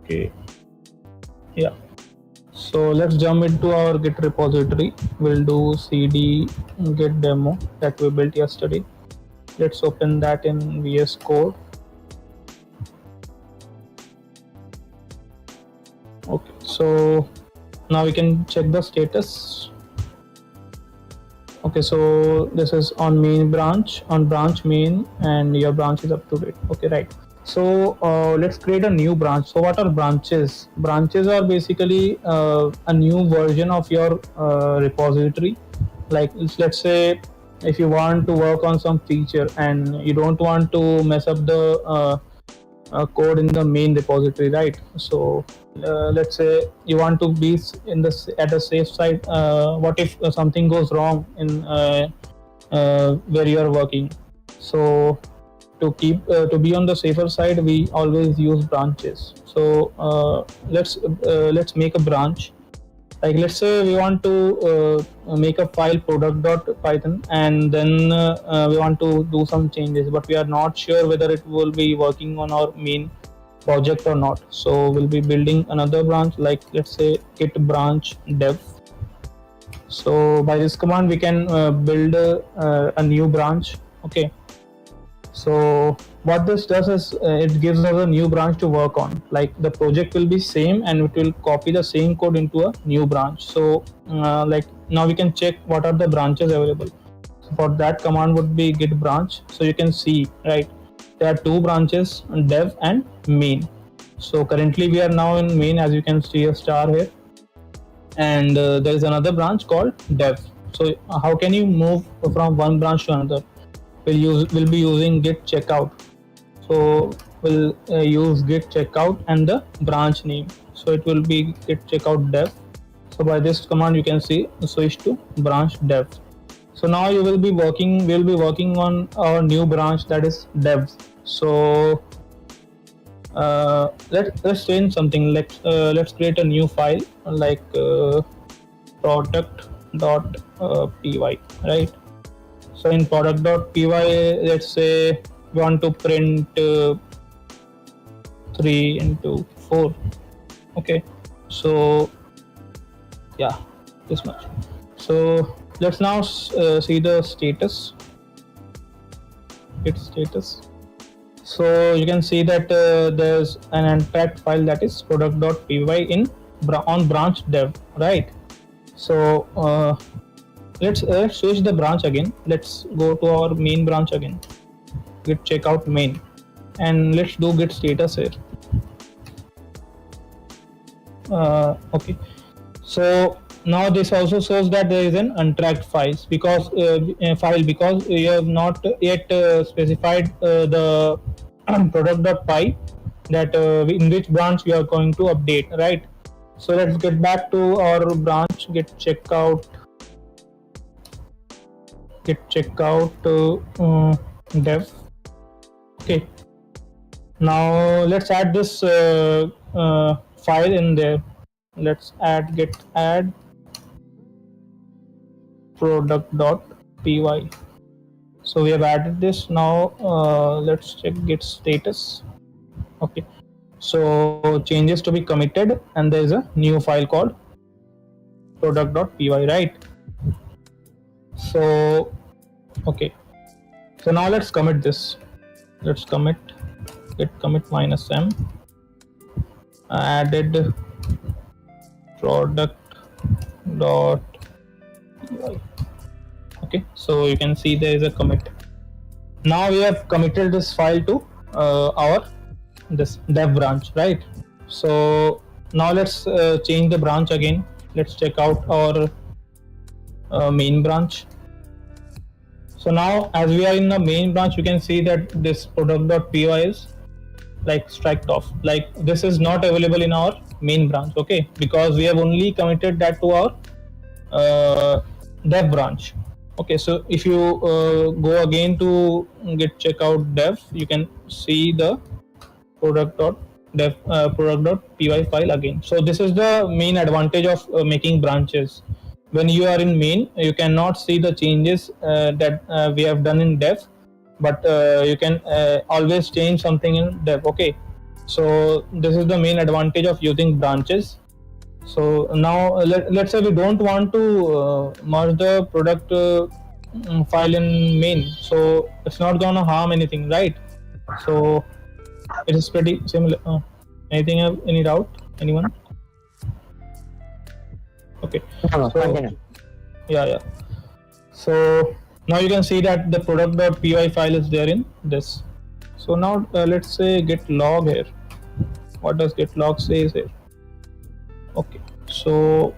Okay. Yeah. So let's jump into our Git repository. We'll do cd git demo that we built yesterday. Let's open that in VS Code. Okay, so now we can check the status. Okay, so this is on main branch, on branch main, and your branch is up to date. Okay, right. So let's create a new branch. So what are branches? Branches are basically a new version of your repository. Like let's say if you want to work on some feature and you don't want to mess up the code in the main repository, right? So let's say you want to be in the at a safe side. What if something goes wrong in where you are working? So to be on the safer side, we always use branches. So let's make a branch. Like let's say we want to make a file product.python, and then we want to do some changes, but we are not sure whether it will be working on our main project or not. So we'll be building another branch, like let's say git branch dev. So by this command we can build a new branch. Okay, so what this does is it gives us a new branch to work on. Like the project will be same and it will copy the same code into a new branch. So like now we can check what are the branches available. So for that command would be git branch. So you can see, right, there are two branches, dev and main. So currently we are now in main, as you can see a star here, and there is another branch called dev. So how can you move from one branch to another? We'll be using git checkout. So we'll use git checkout and the branch name. So it will be git checkout dev. So by this command you can see switch to branch dev. So now we'll be working on our new branch, that is dev. So let's change something. Let's create a new file like product.py, right? So in product.py, let's say we want to print 3 into 4. Okay, so yeah, this much. So let's now see the status. Git status. So you can see that there's an untracked file, that is product.py on branch dev, right? So let's switch the branch again. Let's go to our main branch again, git checkout main, and let's do git status here. Okay, so now this also shows that there is an untracked file because we have not yet specified the product.py that in which branch we are going to update, right? So let's get back to our branch, git checkout dev. Okay, now let's add this file in there. Let's add add product.py. So we have added this. Now let's check git status. Okay, so changes to be committed, and there is a new file called product.py, right? So okay, so now let's commit this. Let's commit git commit -m added product.py. Okay, so you can see there is a commit. Now we have committed this file to our this dev branch, right? So now let's change the branch again. Let's check out our main branch. So now as we are in the main branch, you can see that this product.py is like striked off. Like this is not available in our main branch, okay? Because we have only committed that to our dev branch. Okay, so if you go again to git checkout dev, you can see the product.py file again. So this is the main advantage of making branches. When you are in main, you cannot see the changes that we have done in dev, but you can always change something in dev. Okay, So this is the main advantage of using branches. So now let's say we don't want to merge the product file in main, so it's not gonna harm anything, right? So it is pretty similar. Anything have any doubt? Anyone? Okay. So, yeah. So now you can see that the product.py file is there in this. So now let's say git log here. What does git log says here? Okay. So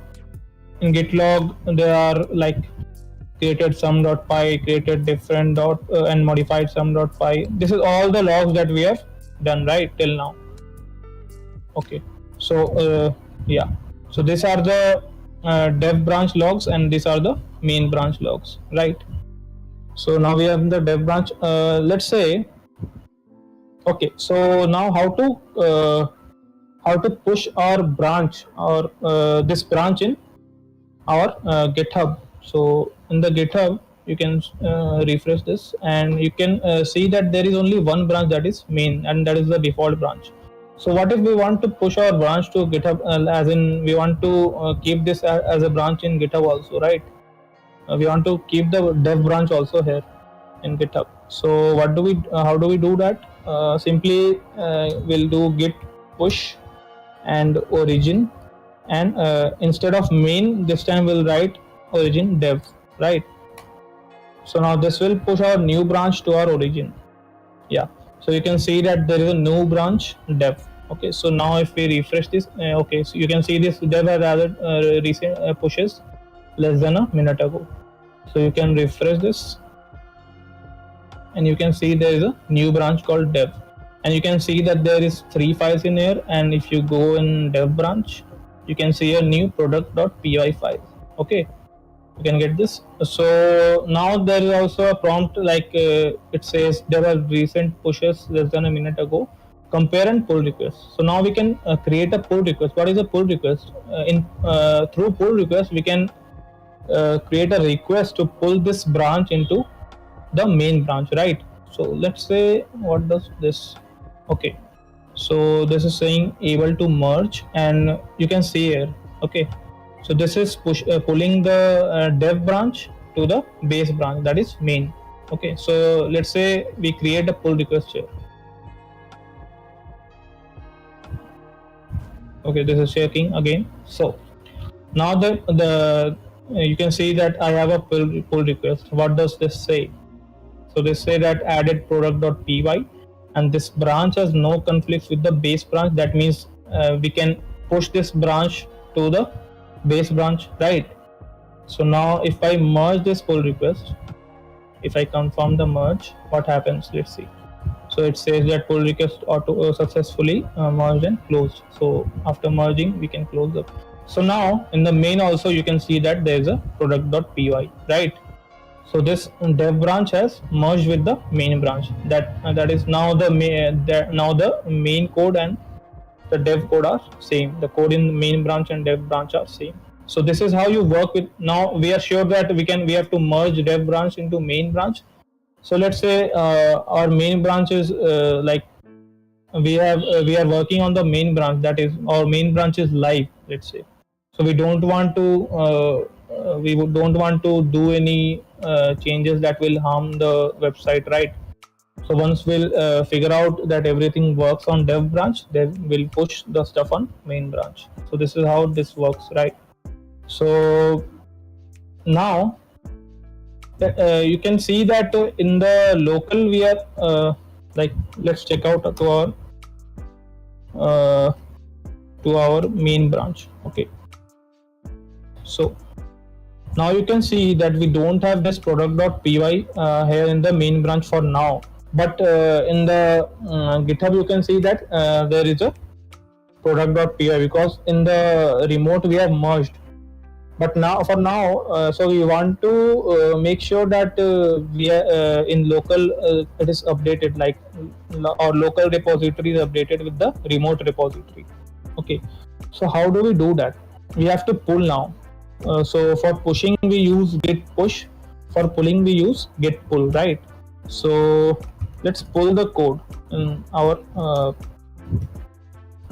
in git log there are like created sum.py, created different dot and modified sum.py. This is all the logs that we have done right till now. Okay. So yeah. So these are the dev branch logs and these are the main branch logs, right? So now we have the dev branch. Let's say, okay. So now how to push our branch or this branch in our GitHub. So in the GitHub, you can refresh this and you can see that there is only one branch, that is main, and that is the default branch. So what if we want to push our branch to GitHub, as in we want to keep this as a branch in GitHub also, right? We want to keep the dev branch also here in GitHub. So what do we? How do we do that? Simply we'll do git push and origin, and instead of main this time we'll write origin dev, right? So now this will push our new branch to our origin. Yeah. So you can see that there is a new branch dev. Okay. So now if we refresh this, okay, so you can see this dev has added recent pushes less than a minute ago. So you can refresh this and you can see there is a new branch called dev, and you can see that there is 3 files in here, and if you go in dev branch you can see a new product.py file. Okay, you can get this. So now there is also a prompt like it says there are recent pushes less than a minute ago, compare and pull request. So now we can create a pull request. What is a pull request? Through pull request we can create a request to pull this branch into the main branch, right? So let's say, what does this? Okay, so this is saying able to merge, and you can see here. Okay, so this is pulling the dev branch to the base branch, that is main. Okay, so let's say we create a pull request here. Okay, this is checking again. So now the you can see that I have a pull request. What does this say? So they say that added product.py, and this branch has no conflicts with the base branch. That means we can push this branch to the base branch, right? So now if I merge this pull request, if I confirm the merge, what happens? Let's see. So it says that pull request auto successfully merged and closed. So after merging we can close the. So now in the main also you can see that there is a product.py, right? So this dev branch has merged with the main branch. That is now the main code and the dev code are same. The code in the main branch and dev branch are same. So this is how you work with. Now we are sure that we have to merge dev branch into main branch. So let's say our main branch is like we are working on the main branch, that is our main branch is live, let's say. So we don't want to do any changes that will harm the website, right? So once we'll figure out that everything works on dev branch, then we'll push the stuff on main branch. So this is how this works, right? So now you can see that in the local we are like, let's check out to our main branch. Okay, so now you can see that we don't have this product.py here in the main branch for now, but in the GitHub you can see that there is a product.py, because in the remote we have merged. But now for now, so we want to make sure that we are in local it is updated, like our local repository is updated with the remote repository. Okay, so how do we do that? We have to pull now. So for pushing we use git push, for pulling we use git pull, right? So let's pull the code in our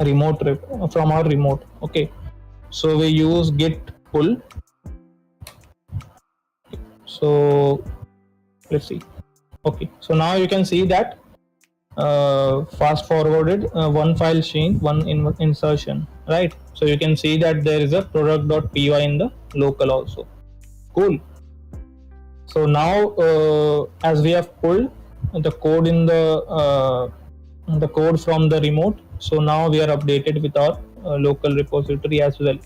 remote from our remote. Okay, so we use git pull. So let's see. Okay, so now you can see that fast forwarded one file change, one insertion, right? So you can see that there is a product.py in the local also. Cool. So now as we have pulled the code in the code from the remote, so now we are updated with our local repository as well.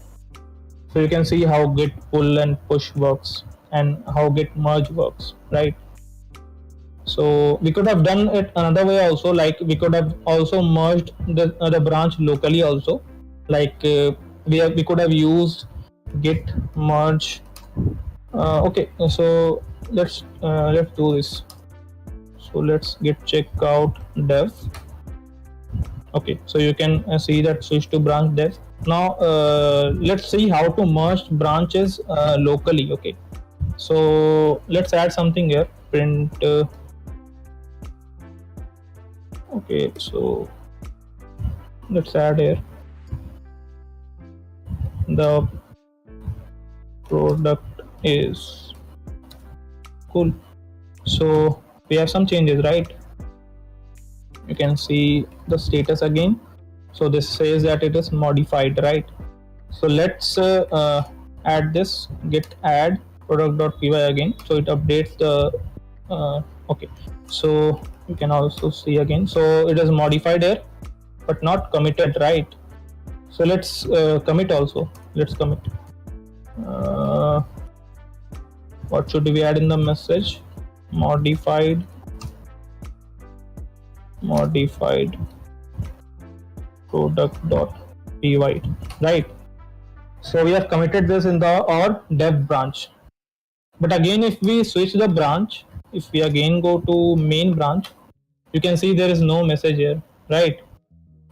So you can see how git pull and push works and how git merge works, right? So we could have done it another way also, like we could have also merged the branch locally also, like we could have used git merge. Okay, so let's do this. So let's git checkout dev. Okay, so you can see that switch to branch dev. Now let's see how to merge branches locally. Okay, so let's add something here. Print. Okay, so let's add here the product is cool. So we have some changes, right? You can see the status again. So this says that it is modified, right? So let's add this git add product.py again, so it updates the okay, so you can also see again, so it is modified here but not committed, right? So let's commit also. Let's commit. What should we add in the message? Modified product.py, right? So we have committed this in the our dev branch. But again, if we switch the branch, if we again go to main branch, you can see there is no message here, right?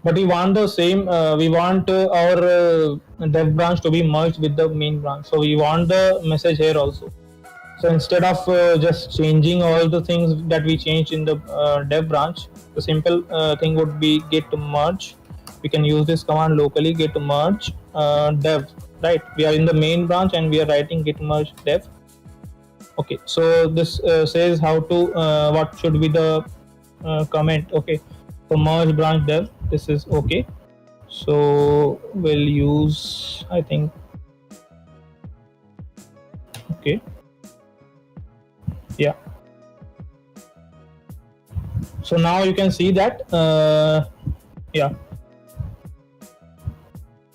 But we want the same, we want our dev branch to be merged with the main branch. So we want the message here also. So instead of just changing all the things that we changed in the dev branch, the simple thing would be git merge. We can use this command locally, git merge dev, right? We are in the main branch and we are writing git merge dev. Okay, so this says how to what should be the comment. Okay, so merge branch dev, this is okay. So we'll use, I think, okay, yeah. So now you can see that yeah,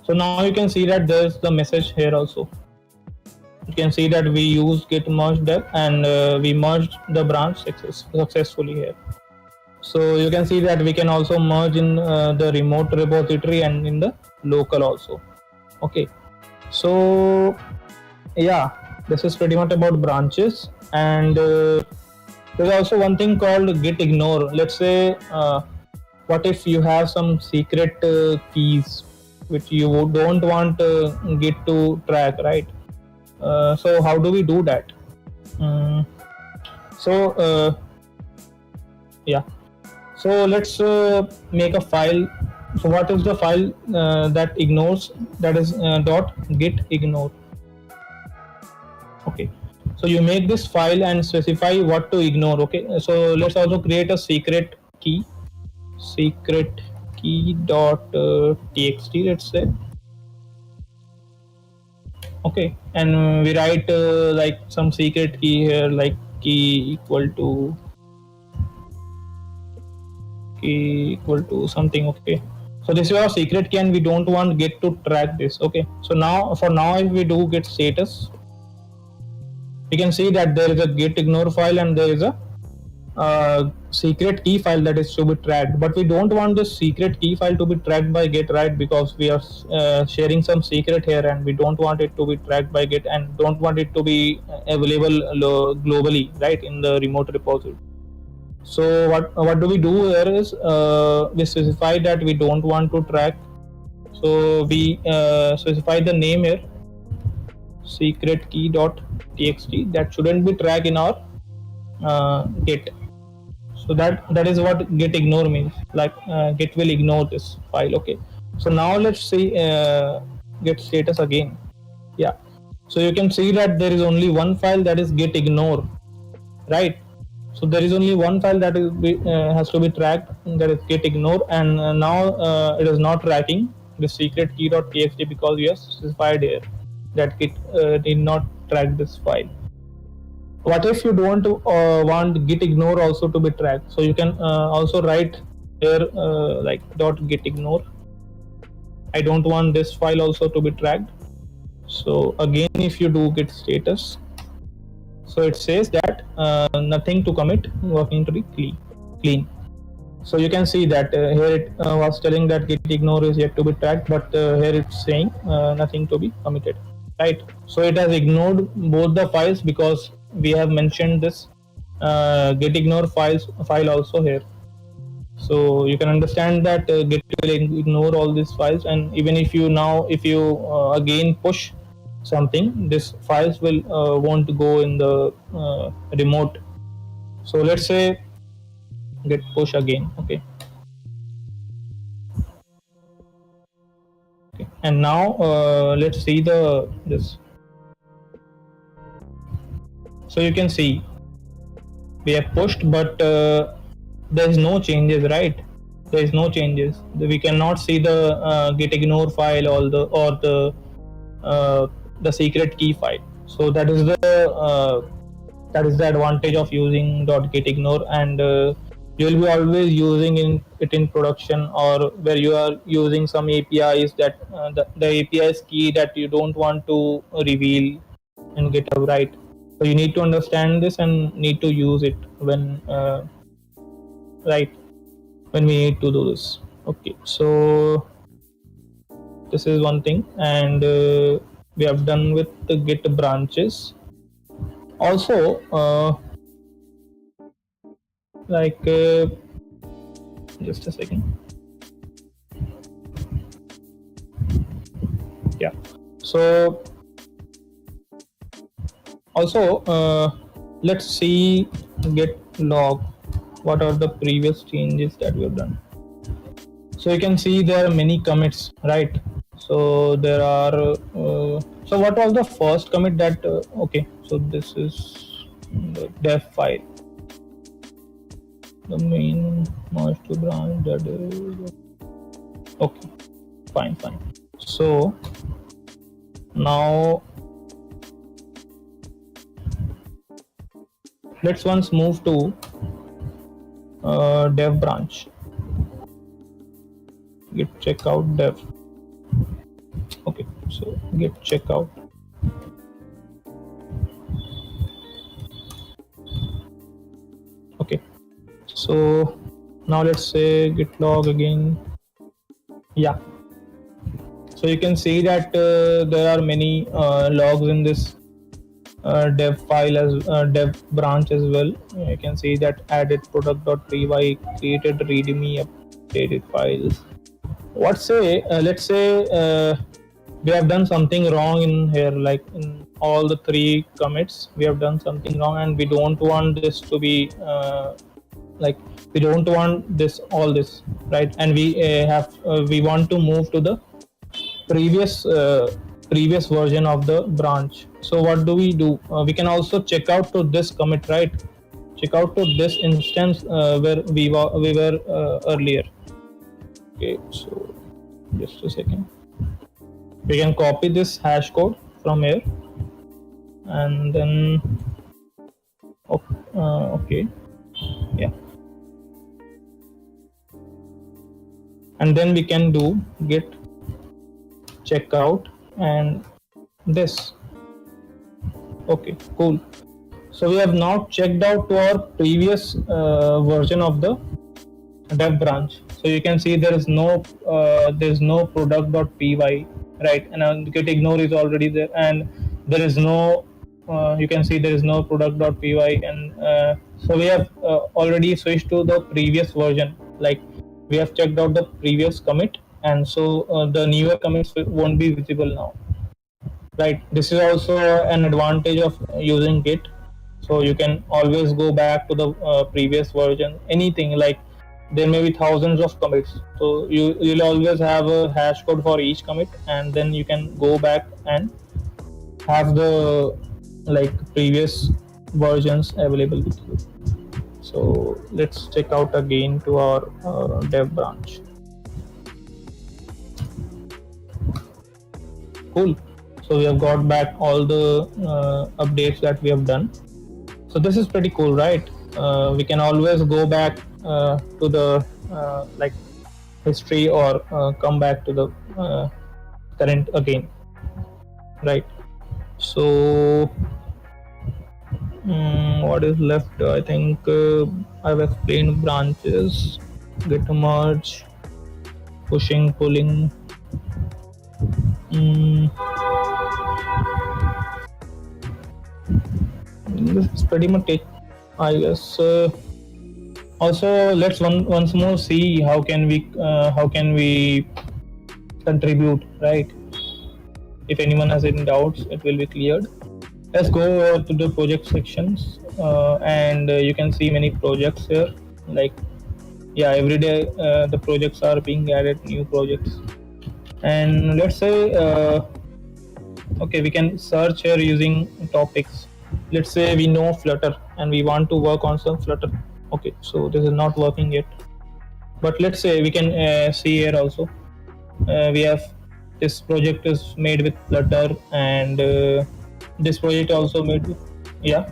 so now you can see that there's the message here also. You can see that we used git merge dev and we merged the branch successfully here. So you can see that we can also merge in the remote repository and in the local also. Okay, so yeah, this is pretty much about branches. And there's also one thing called git ignore. Let's say what if you have some secret keys which you don't want git to track, right? So how do we do that? Yeah, so let's make a file. So what is the file that ignores? That is .git ignore. Okay, so you make this file and specify what to ignore. Okay, so let's also create a secret key .txt, let's say. Okay, and we write like some secret key here, like key equal to something. Okay, so this is our secret key and we don't want git to track this. Okay, so now for now, if we do git status, we can see that there is a git ignore file and there is a secret key file that is to be tracked. But we don't want this secret key file to be tracked by git, right? Because we are sharing some secret here and we don't want it to be tracked by git and don't want it to be available globally, right, in the remote repository. So what do we do here is we specify that we don't want to track. So we specify the name here, secret key.txt, that shouldn't be tracked in our git. So that is what git ignore means, like git will ignore this file. Okay, So now let's see git status again. Yeah, so you can see that there is only one file, that is git ignore, right? So there is only one file that is has to be tracked, that is git ignore, and now it is not tracking the secret key.txt because we have specified here that git did not track this file. What if you don't want git ignore also to be tracked? So you can also write here like .git ignore. I don't want this file also to be tracked. So again, if you do git status, so it says that nothing to commit, working to be clean. So you can see that here it was telling that git ignore is yet to be tracked, but here it's saying nothing to be committed, right? So it has ignored both the files because we have mentioned this git ignore file also here. So you can understand that git will ignore all these files, and even if you again push something, this files will won't go in the remote. So let's say git push again. Okay, and now let's see this. So you can see we have pushed, but there is no changes, right? There is no changes. We cannot see the git ignore file or the secret key file. So that is the advantage of using .git ignore, and you will be always using it in production, or where you are using some APIs that the API's key that you don't want to reveal in GitHub, right? So you need to understand this and need to use it when right when we need to do this. Okay, so this is one thing, and we have done with the git branches. Also like just a second. Yeah, so also let's see git log, what are the previous changes that we have done. So you can see there are many commits, right? So there are so what was the first commit that okay, so this is the dev file, the main merge to branch, that is okay, fine. So now let's once move to dev branch, git checkout dev. Okay, so git checkout. Okay, so now let's say git log again. Yeah, so you can see that there are many logs in this dev file as dev branch as well. You can see that added product.py, created readme, updated files. Let's say we have done something wrong in here, like in all the three commits we have done something wrong, and we don't want this to be like we don't want this all this, right? And we want to move to the previous version of the branch. So what do? We can also check out to this commit, right? Check out to this instance where we were earlier. Okay, so just a second. We can copy this hash code from here, and then okay, yeah, and then we can do git checkout and this. Okay, cool. So we have now checked out to our previous version of the dev branch. So you can see there is no product.py, right? And git ignore is already there, and there is no you can see there is no product.py, and so we have already switched to the previous version. Like we have checked out the previous commit, and so the newer commits won't be visible now, right? This is also an advantage of using git. So you can always go back to the previous version. Anything like there may be thousands of commits, so you'll always have a hash code for each commit, and then you can go back and have the like previous versions available with you. So let's check out again to our dev branch. Cool. So we have got back all the updates that we have done. So this is pretty cool, right? We can always go back to the like history, or come back to the current again, right? So what is left? I think I've explained branches, git merge, pushing, pulling. This is pretty much it, I guess. Also, let's once more see how can we contribute, right? If anyone has any doubts, it will be cleared. Let's go to the project sections, and you can see many projects here. Like, yeah, every day the projects are being added, new projects. And let's say, okay, we can search here using topics. Let's say we know Flutter and we want to work on some Flutter. Okay, so this is not working yet, but let's say we can see here also. We have this project is made with Flutter, and this project also made with, yeah.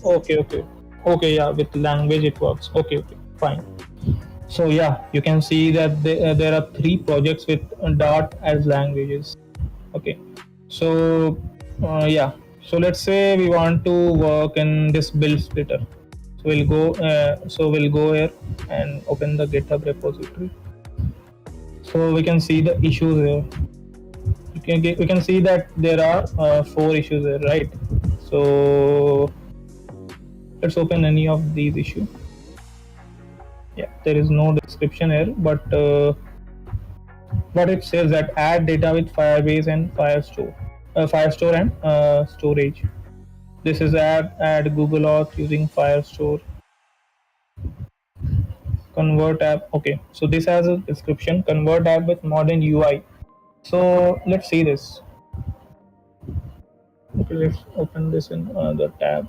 Okay, yeah, with language it works. Okay, fine. So yeah, you can see that there are 3 projects with Dart as languages. Okay, so yeah, so let's say we want to work in this build splitter. So we'll go here and open the GitHub repository. So we can see the issues here. We can see that there are 4 issues here, right? So let's open any of these issues. Yeah, there is no description here, but it says that add data with Firebase and Firestore and storage. This is add Google Auth using Firestore. Convert app. Okay, so this has a description. Convert app with modern UI. So let's see this. Okay, let's open this in the tab.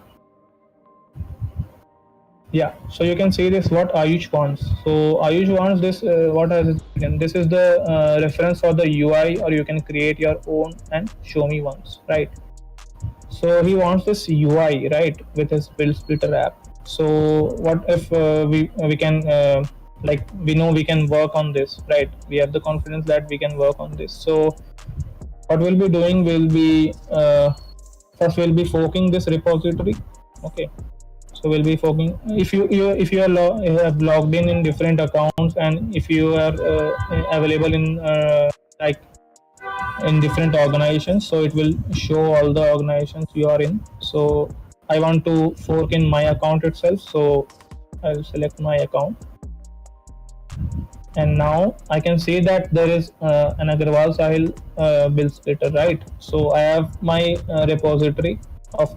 Yeah, so you can see this what Ayush wants. So Ayush wants this. What has it again? This is the reference for the UI, or you can create your own and show me once, right? So he wants this UI, right, with his build splitter app. So what if we can like, we know we can work on this, right? We have the confidence that we can work on this. So what we'll be doing will be first we'll be forking this repository. Okay, so we'll be forking. If you have logged in different accounts, and if you are available in like in different organizations, so it will show all the organizations you are in. So I want to fork in my account itself, so I'll select my account, and now I can see that there is an Agarwal Sahil build splitter, right? So I have my repository of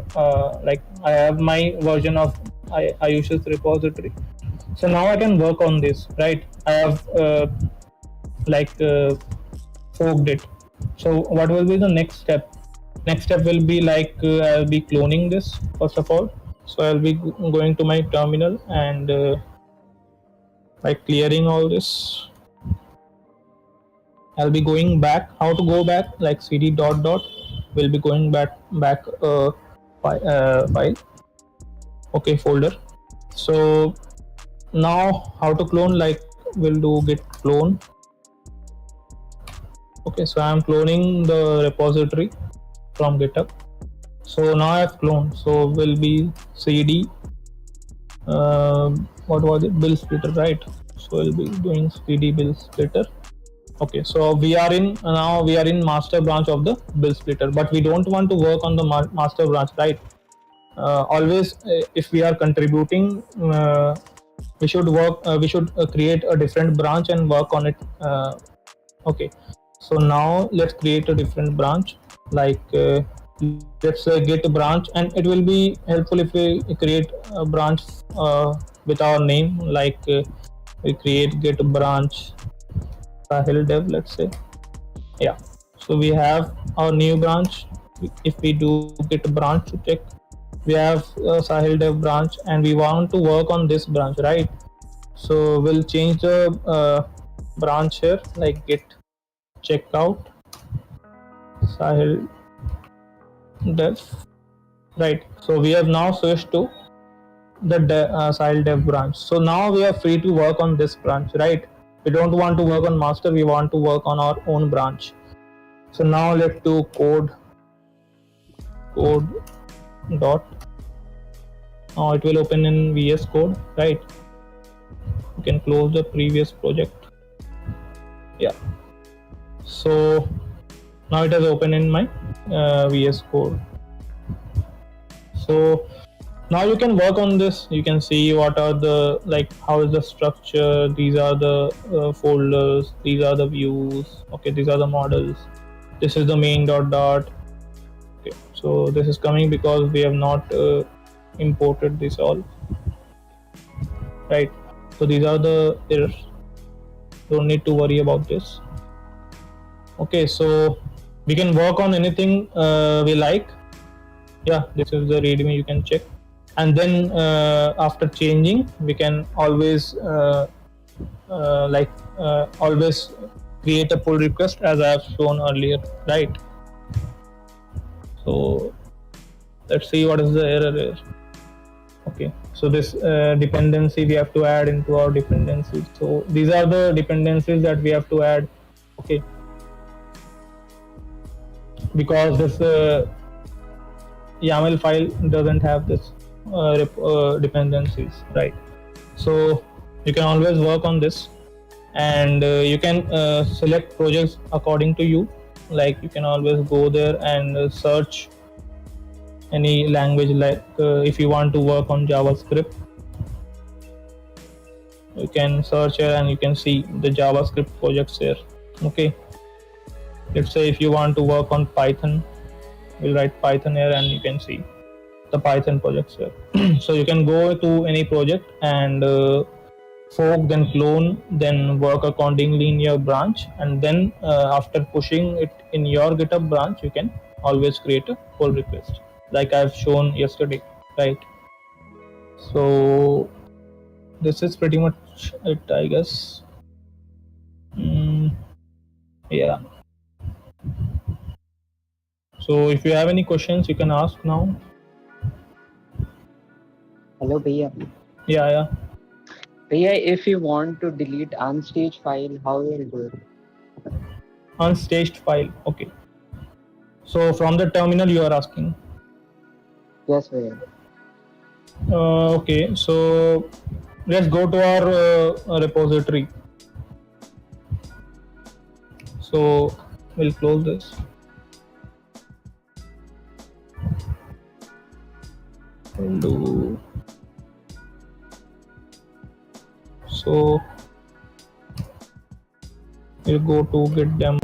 like, I have my version of Ayush's repository. So now I can work on this, right? I have forked it. So what will be the next step? Next step will be like, I'll be cloning this first of all. So I'll be going to my terminal and like clearing all this. I'll be going back. How to go back? Like cd dot dot. We'll be going back file. Okay, folder. So now how to clone? Like, we'll do git clone. Okay, so I'm cloning the repository from GitHub. So now I've cloned. So we'll be cd what was it, build splitter, right? So we'll be doing cd build splitter. Okay, so we are in master branch of the build splitter, but we don't want to work on the master branch, right? Always if we are contributing, we should create a different branch and work on it. Okay, so now let's create a different branch. Like let's say git branch, and it will be helpful if we create a branch with our name, like we create git branch Sahil dev, let's say. Yeah, so we have our new branch. If we do git branch to check, we have Sahil dev branch, and we want to work on this branch, right? So we'll change the branch here, like git checkout Sahil dev, right? So we have now switched to the Sahil dev branch. So now we are free to work on this branch, right? We don't want to work on master, we want to work on our own branch. So now let's do code dot. Now it will open in VS Code, right? You can close the previous project. Yeah. So now it has opened in my VS Code. So now you can work on this. You can see what are the, like, how is the structure. These are the folders. These are the views. Okay, these are the models. This is the main dot. Okay, so this is coming because we have not imported this all, right? So these are the errors. Don't need to worry about this. Okay, so we can work on anything we like. Yeah, this is the readme, you can check. And then after changing, we can always always create a pull request, as I have shown earlier, right? So let's see what is the error here. Okay, so this dependency we have to add into our dependencies. So these are the dependencies that we have to add. Okay, because this YAML file doesn't have this dependencies, right? So you can always work on this, and you can select projects according to you. Like you can always go there and search any language, like if you want to work on JavaScript, you can search here and you can see the JavaScript projects here. Okay, let's say if you want to work on Python, we'll write Python here and you can see the Python projects here. So you can go to any project and fork, then clone, then work accordingly in your branch, and then after pushing it in your GitHub branch, you can always create a pull request, like I've shown yesterday, right? So this is pretty much it, I guess. Yeah. So if you have any questions, you can ask now. Hello, Bhaiya. Yeah. Bhaiya, if you want to delete unstaged file, how will you do it? Unstaged file. Okay. So from the terminal you are asking. Yes, Bhaiya. Okay. So let's go to our repository. So we'll close this. We'll do. So we'll go to git demo.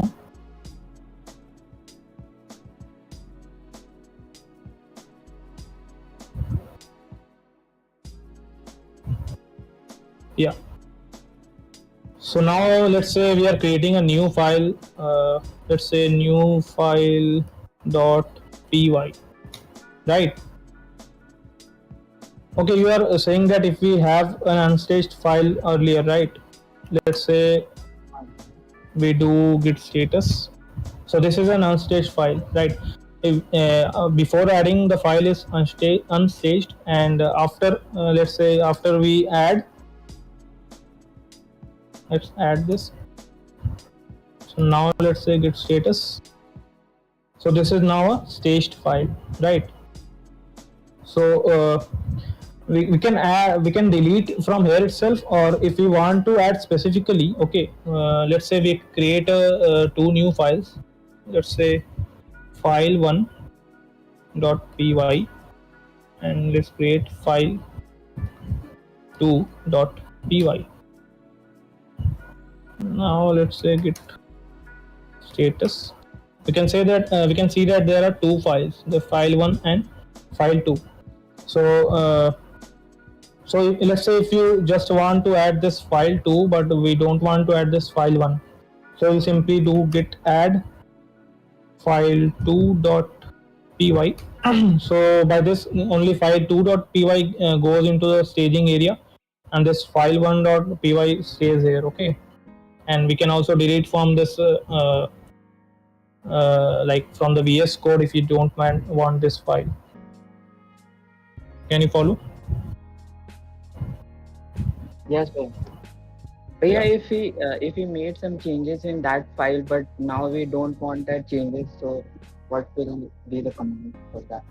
Yeah. So now let's say we are creating a new file. Let's say new file .py, right? Okay, you are saying that if we have an unstaged file earlier, right? Let's say we do git status. So this is an unstaged file, right? If, before adding the file is unstaged, and after let's say after we add, let's add this. So now let's say git status. So this is now a staged file, right? So we can add, we can delete from here itself, or if we want to add specifically, okay, let's say we create two new files. Let's say file 1.py, and let's create file 2.py. Now let's say git status. we can say that we can see that there are two files, the file 1 and file 2. So let's say if you just want to add this file 2 but we don't want to add this file 1, so we simply do git add file 2.py. So by this only file 2.py goes into the staging area, and this file 1.py stays here. Okay, and we can also delete from this like from the VS Code if you don't want this file. Can you follow? Yes, sir. But yeah, if we made some changes in that file, but now we don't want that changes, so what will be the command for that?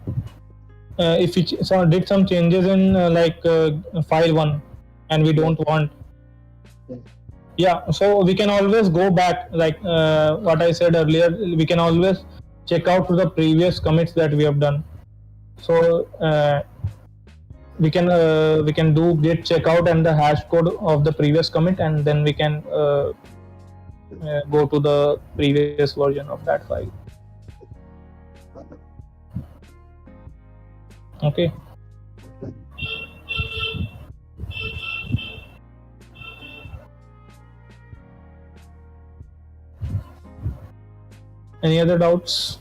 If we did some changes in file 1 and we don't want, Yes. yeah, so we can always go back, like what I said earlier, we can always check out to the previous commits that we have done. So we can do git checkout and the hash code of the previous commit, and then we can go to the previous version of that file. Okay. Any other doubts?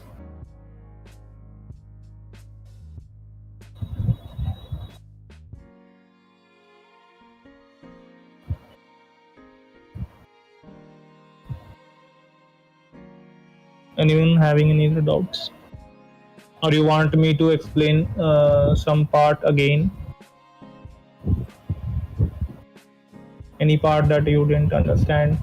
Anyone having any other doubts? Or you want me to explain some part again? Any part that you didn't understand?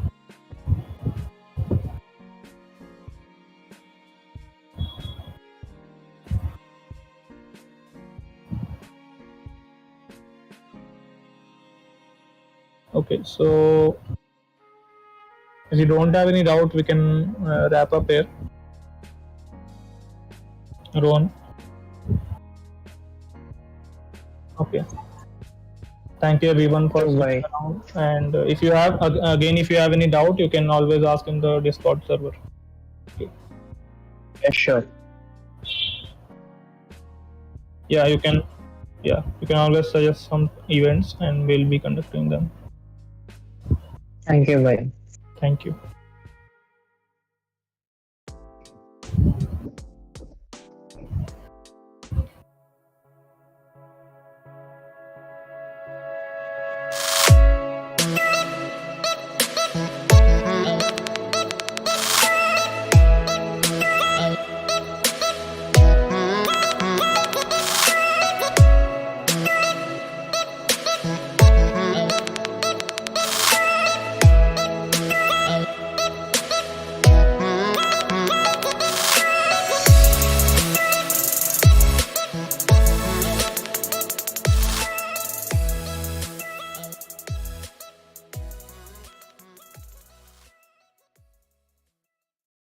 Okay, so if you don't have any doubt, we can wrap up here. Rohan. Okay. Thank you everyone for sticking around. And if you have if you have any doubt, you can always ask in the Discord server. Okay. Yes, sure. Yeah, you can. Yeah, you can always suggest some events, and we'll be conducting them. Thank you, bye. Thank you.